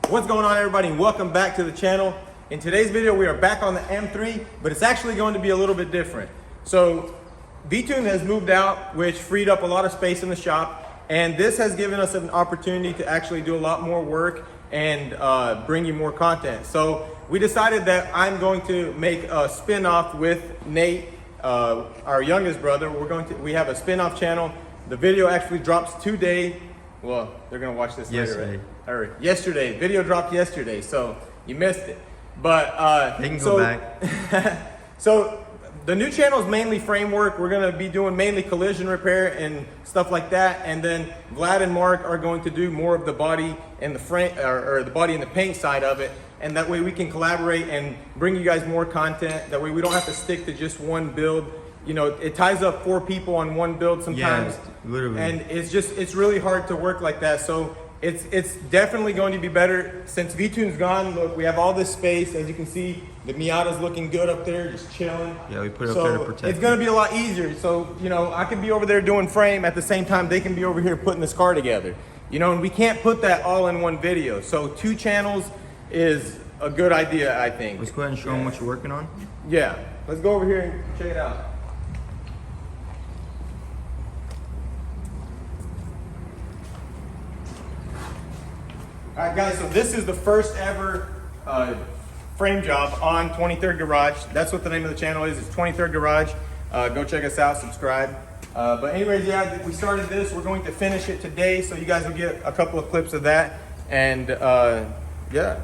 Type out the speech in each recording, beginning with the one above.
What's going on, everybody, and welcome back to the channel. In today's video, we are back on the M3, but it's actually going to be a little bit different. So V-Tune has moved out, which freed up a lot of space in the shop, and this has given us an opportunity to actually do a lot more work and bring you more content. So we decided that I'm going to make a spin-off with Nate, our youngest brother. We have a spin-off channel. The video actually drops today. Well, they're gonna watch this later. Yesterday. Video dropped yesterday, so you missed it. But they can go back. So the new channel is mainly framework. We're gonna be doing mainly collision repair and stuff like that. And then Vlad and Mark are going to do more of the body and the frame, or the body and the paint side of it. And that way we can collaborate and bring you guys more content. That way we don't have to stick to just one build. You know, it ties up 4 people on one build sometimes. Yeah, literally. And it's really hard to work like that. So it's definitely going to be better since V-Tune's gone. Look, we have all this space. As you can see, the Miata's looking good up there, just chilling. Yeah, we put it up there to protect it's going to be a lot easier. So, you know, I can be over there doing frame at the same time they can be over here putting this car together. You know, and we can't put that all in one video. So 2 channels is a good idea, I think. Let's go ahead and show them what you're working on. Yeah, let's go over here and check it out. All right, guys, so this is the first ever frame job on 23rd Garage. That's what the name of the channel is. It's 23rd Garage. Go check us out, subscribe. But anyways, yeah, we started this. We're going to finish it today, so you guys will get a couple of clips of that. And yeah,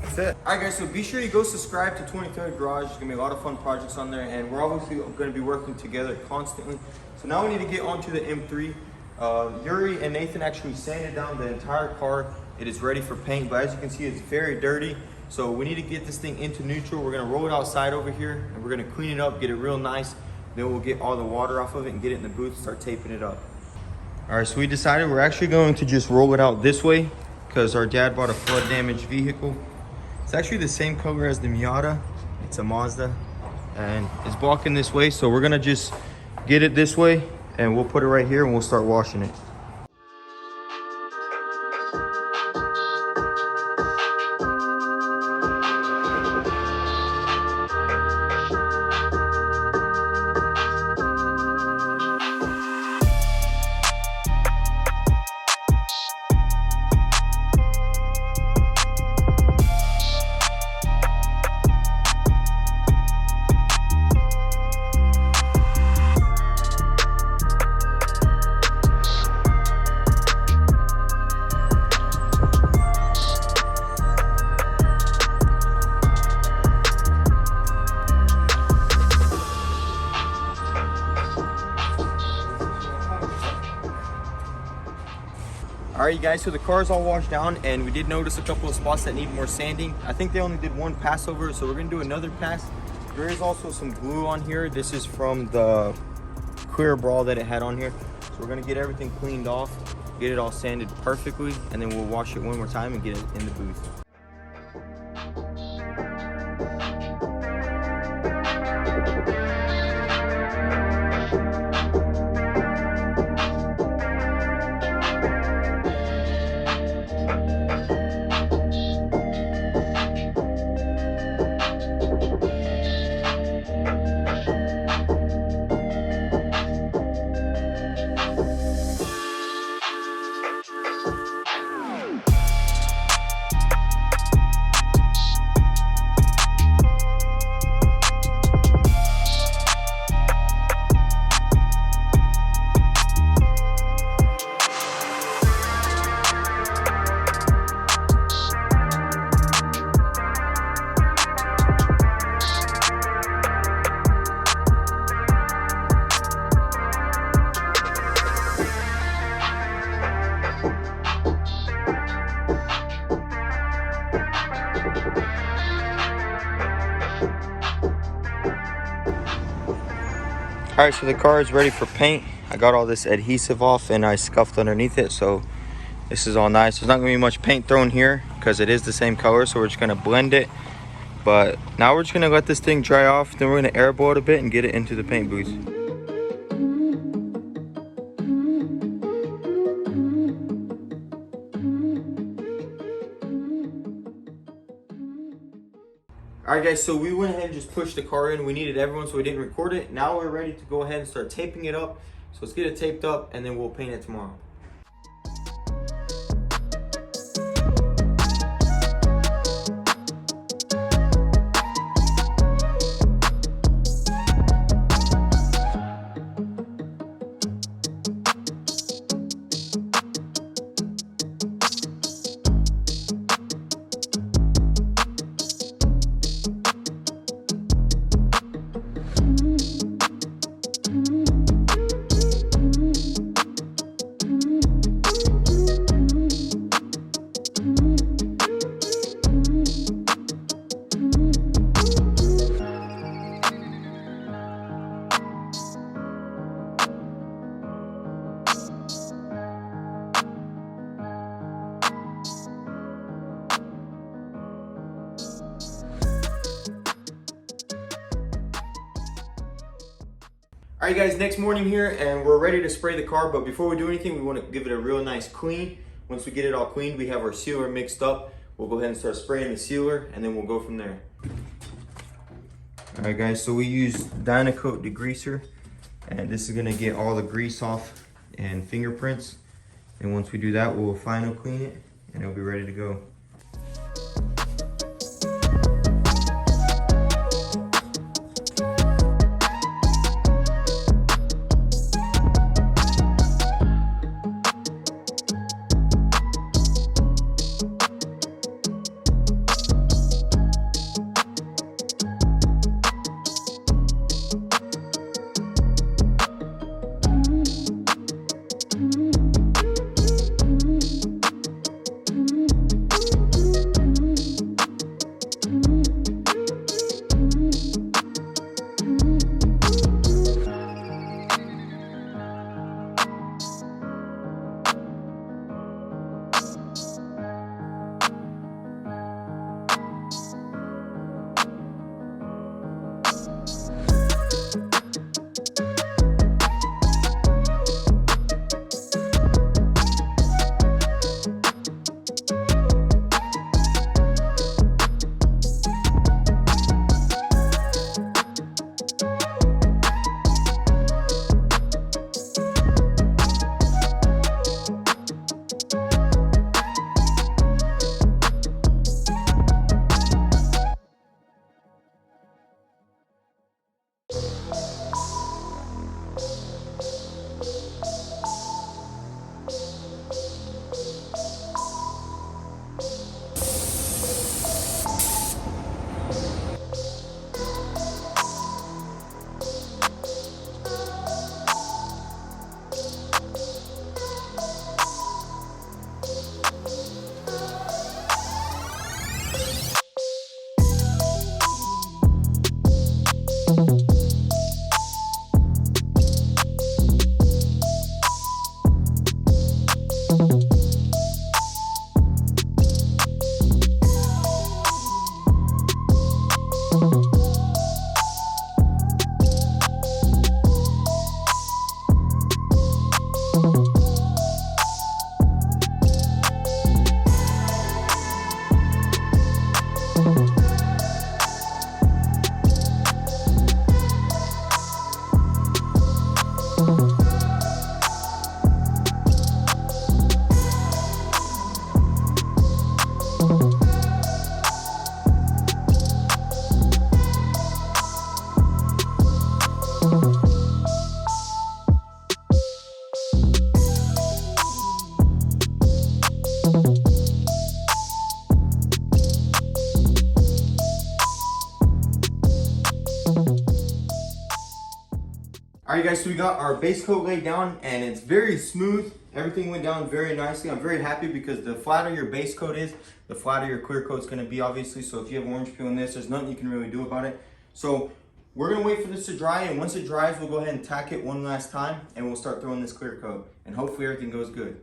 that's it. All right, guys, so be sure you go subscribe to 23rd Garage. There's gonna be a lot of fun projects on there, and we're obviously gonna be working together constantly. So now we need to get onto the M3. Yuri and Nathan actually sanded down the entire car. It is ready for paint, but as you can see, it's very dirty. So we need to get this thing into neutral. We're gonna roll it outside over here, and we're gonna clean it up, get it real nice. Then we'll get all the water off of it and get it in the booth, start taping it up. All right, so we decided we're actually going to just roll it out this way because our dad bought a flood damaged vehicle. It's actually the same color as the Miata. It's a Mazda, and it's blocking this way. So we're gonna just get it this way, and we'll put it right here, and we'll start washing it. All right, you guys, so the car is all washed down, and we did notice a couple of spots that need more sanding. I think they only did 1 pass over, so we're gonna do another pass. There is also some glue on here. This is from the clear brawl that it had on here. So we're gonna get everything cleaned off, get it all sanded perfectly, and then we'll wash it one more time and get it in the booth. All right, so the car is ready for paint. I got all this adhesive off and I scuffed underneath it, so this is all nice. There's not gonna be much paint thrown here because it is the same color, so we're just gonna blend it. But now we're just gonna let this thing dry off, then we're gonna airball it a bit and get it into the paint booth. All right, guys, so we went ahead and just pushed the car in. We needed everyone, so we didn't record it. Now we're ready to go ahead and start taping it up. So let's get it taped up, and then we'll paint it tomorrow. All right, guys, next morning here, and we're ready to spray the car, but before we do anything, we want to give it a real nice clean. Once we get it all cleaned, we have our sealer mixed up. We'll go ahead and start spraying the sealer, and then we'll go from there. All right, guys, so we use Dynacoat degreaser, and this is gonna get all the grease off and fingerprints. And once we do that, we'll final clean it, and it'll be ready to go. All right, guys, so we got our base coat laid down, and it's very smooth. Everything went down very nicely. I'm very happy because the flatter your base coat is, the flatter your clear coat's gonna be, obviously. So if you have orange peel in this, there's nothing you can really do about it. So we're gonna wait for this to dry, and once it dries, we'll go ahead and tack it one last time, and we'll start throwing this clear coat, and hopefully everything goes good.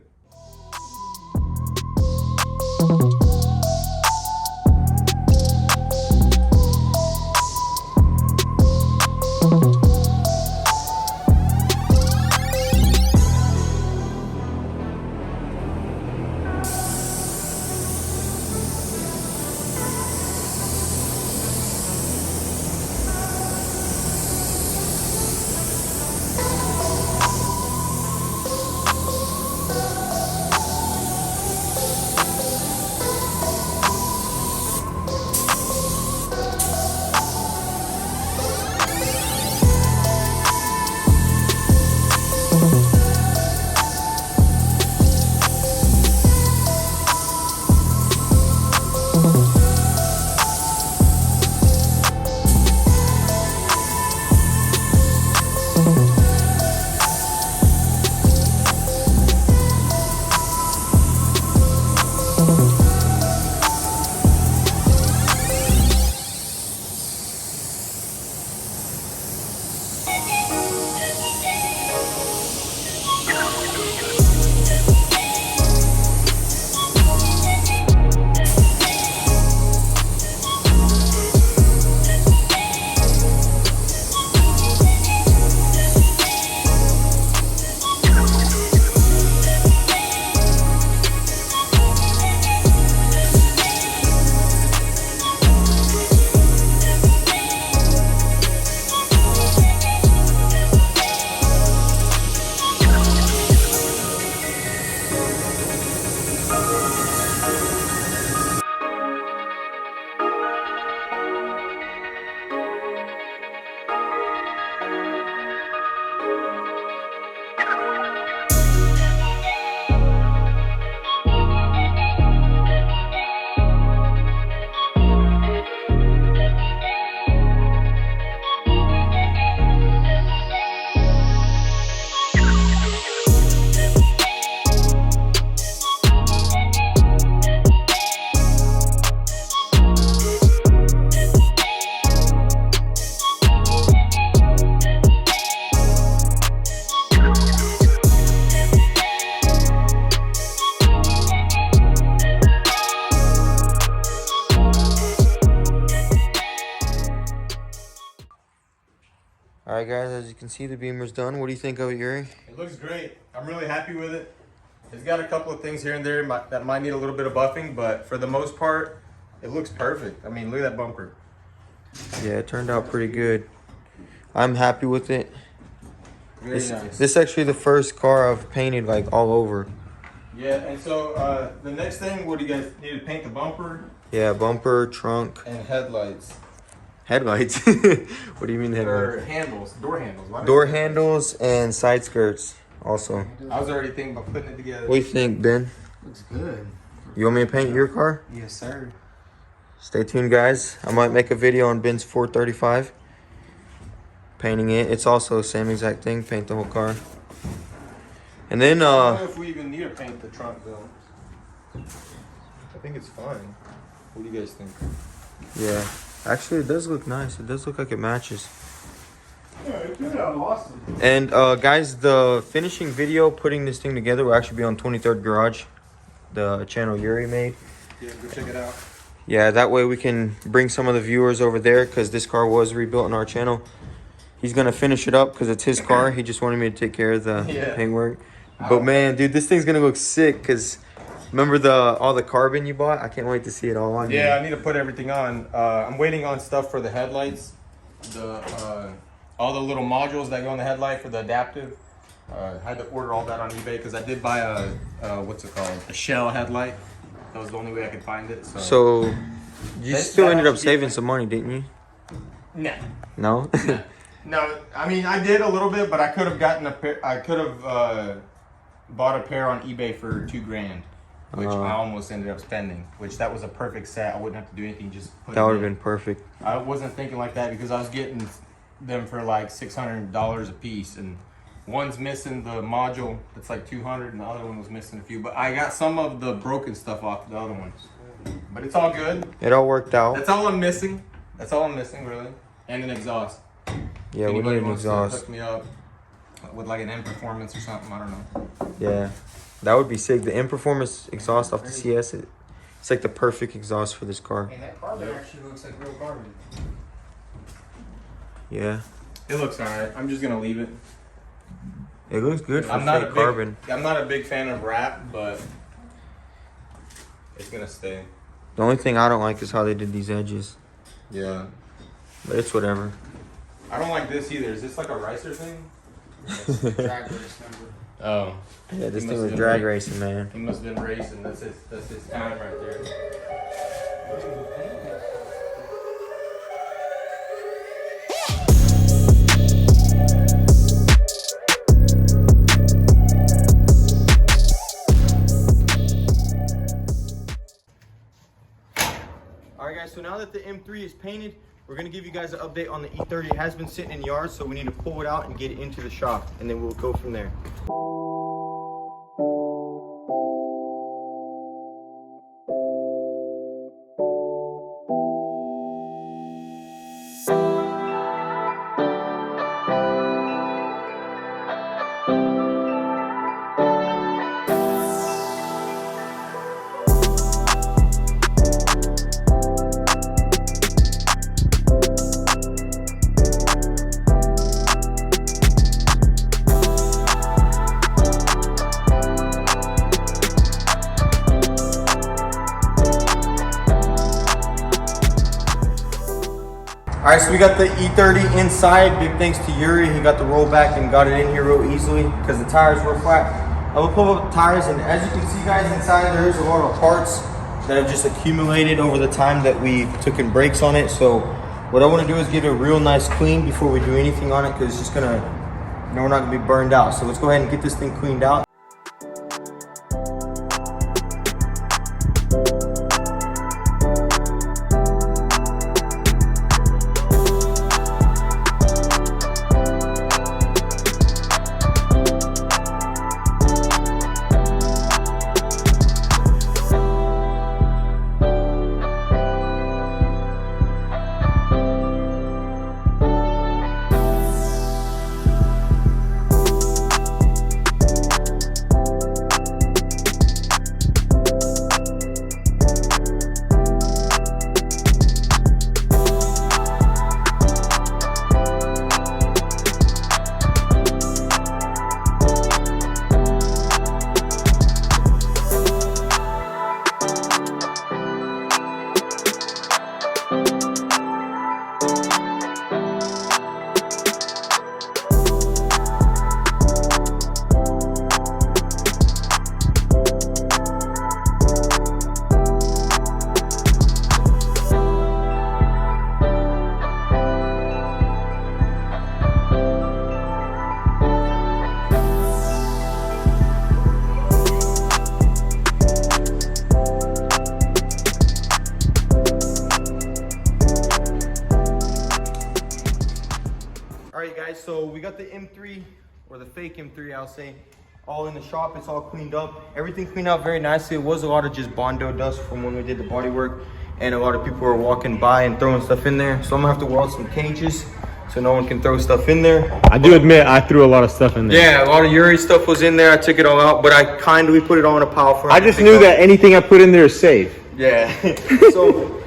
Alright guys, as you can see, the Beamer's done. What do you think of it, Yuri? It looks great. I'm really happy with it. It's got a couple of things here and there that might need a little bit of buffing, but for the most part, it looks perfect. I mean, look at that bumper. Yeah, it turned out pretty good. I'm happy with it. Very nice. This is actually the first car I've painted like all over. Yeah, and so the next thing, what do you guys need to paint? The bumper? Yeah, bumper, trunk. And headlights. Headlights? What do you mean headlights? Or handles, door handles. Door handles and side skirts also. I was already thinking about putting it together. What do you think, Ben? Looks good. You want me to paint your car? Yes, sir. Stay tuned, guys. I might make a video on Ben's 435. Painting it. It's also the same exact thing. Paint the whole car. And then, I don't know if we even need to paint the trunk, though. I think it's fine. What do you guys think? yeah. Actually, it does look nice. It does look like it matches. Yeah, it turned out awesome. And, guys, the finishing video putting this thing together will actually be on 23rd Garage, the channel Yuri made. Yeah, go check it out. Yeah, that way we can bring some of the viewers over there because this car was rebuilt on our channel. He's going to finish it up because it's his car. He just wanted me to take care of the paint work. But, man, dude, this thing's going to look sick because... Remember all the carbon you bought? I can't wait to see it all on. Yeah, I need to put everything on. I'm waiting on stuff for the headlights, all the little modules that go in the headlight for the adaptive. I had to order all that on eBay because I did buy a shell headlight. That was the only way I could find it. So you still ended up saving some money, didn't you? Nah. No. No, I mean I did a little bit, but I could have gotten a pair. I could have bought a pair on eBay for $2,000. Which I almost ended up spending, which that was a perfect set. I wouldn't have to do anything, just put That it would have in. been perfect. I wasn't thinking like that because I was getting them for like $600 a piece, and one's missing the module that's like $200, and the other one was missing a few. But I got some of the broken stuff off the other ones. But it's all good. It all worked out. That's all I'm missing. That's all I'm missing, really. And an exhaust. Yeah, we Anybody need an wants to exhaust. hook me up with like an M Performance or something, I don't know. Yeah, that would be sick. The M Performance exhaust off the CS, it's like the perfect exhaust for this car. And that carbon actually looks like real carbon. Yeah, It looks alright. I'm just gonna leave it. it looks good for I'm not fake a carbon. I'm not a big fan of wrap, but it's gonna stay. The only thing I don't like is how they did these edges, Yeah. but it's whatever. I don't like this either. Is this like a ricer thing? Drag race number. Oh. Yeah, this He thing must was have drag been- racing, man. He must have been racing. That's his time right there. Alright guys, so now that the M3 is painted, we're going to give you guys an update on the E30. It has been sitting in yards, so we need to pull it out and get it into the shop, and then we'll go from there. Alright, so we got the E30 inside. Big thanks to Yuri. He got the rollback and got it in here real easily because the tires were flat. I will pull up the tires, and as you can see guys, inside there's a lot of parts that have just accumulated over the time that we took in brakes on it. So what I want to do is give it a real nice clean before we do anything on it, because it's just gonna, you know, we're not gonna be burned out. So let's go ahead and get this thing cleaned out. guys, so we got the M3, or the fake M3 I'll say, all in the shop. It's all cleaned up. Everything cleaned out very nicely. It was a lot of just Bondo dust from when we did the body work, and a lot of people were walking by and throwing stuff in there. So I'm gonna have to weld some cages so no one can throw stuff in there. I do admit I threw a lot of stuff in there. Yeah, a lot of Yuris stuff was in there. I took it all out, but I kindly put it all in a pile for him. I just knew that anything I put in there is safe. Yeah. So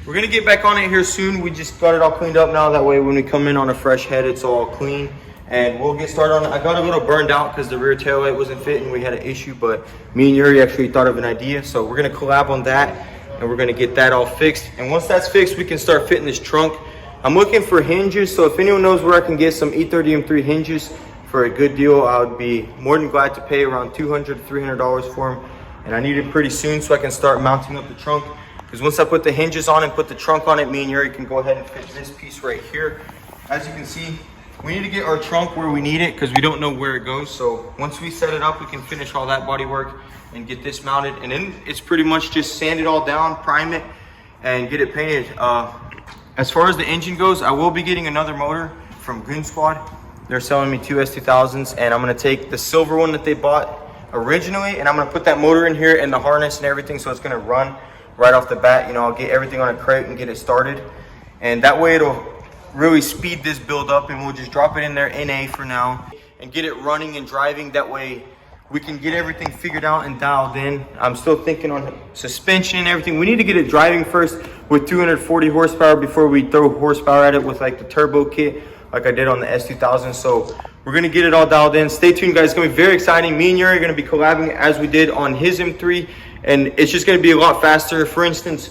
we're gonna get back on it here soon. We just got it all cleaned up now. That way when we come in on a fresh head, it's all clean. And we'll get started on it. I got a little burned out because the rear taillight wasn't fitting. We had an issue, but me and Yuri actually thought of an idea. So we're gonna collab on that, and we're gonna get that all fixed. And once that's fixed, we can start fitting this trunk. I'm looking for hinges, so if anyone knows where I can get some E30M3 hinges for a good deal, I would be more than glad to pay around $200 to $300 for them. And I need it pretty soon so I can start mounting up the trunk. Because once I put the hinges on and put the trunk on it, me and Yuri can go ahead and fit this piece right here. As you can see, we need to get our trunk where we need it because we don't know where it goes. So once we set it up, we can finish all that body work and get this mounted. And then it's pretty much just sand it all down, prime it, and get it painted. As far as the engine goes, I will be getting another motor from Goon Squad. They're selling me 2 S2000s, and I'm gonna take the silver one that they bought originally, and I'm gonna put that motor in here and the harness and everything, so it's gonna run right off the bat. You know, I'll get everything on a crate and get it started. And that way it'll really speed this build up, and we'll just drop it in there NA for now and get it running and driving. That way we can get everything figured out and dialed in. I'm still thinking on suspension and everything. We need to get it driving first with 240 horsepower before we throw horsepower at it with like the turbo kit like I did on the S2000. So we're gonna get it all dialed in. Stay tuned, guys. It's gonna be very exciting. Me and Yuri are gonna be collabing as we did on his M3, and it's just gonna be a lot faster. For instance,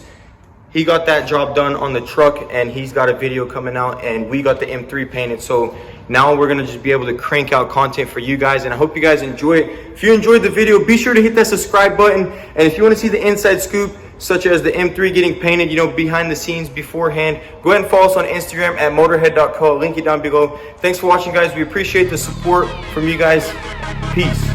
he got that job done on the truck, and he's got a video coming out, and we got the M3 painted. So now we're gonna just be able to crank out content for you guys, and I hope you guys enjoy it. If you enjoyed the video, be sure to hit that subscribe button. And if you wanna see the inside scoop, such as the M3 getting painted, you know, behind the scenes beforehand, go ahead and follow us on Instagram at motorhead.co. Link it down below. Thanks for watching, guys. We appreciate the support from you guys. Peace.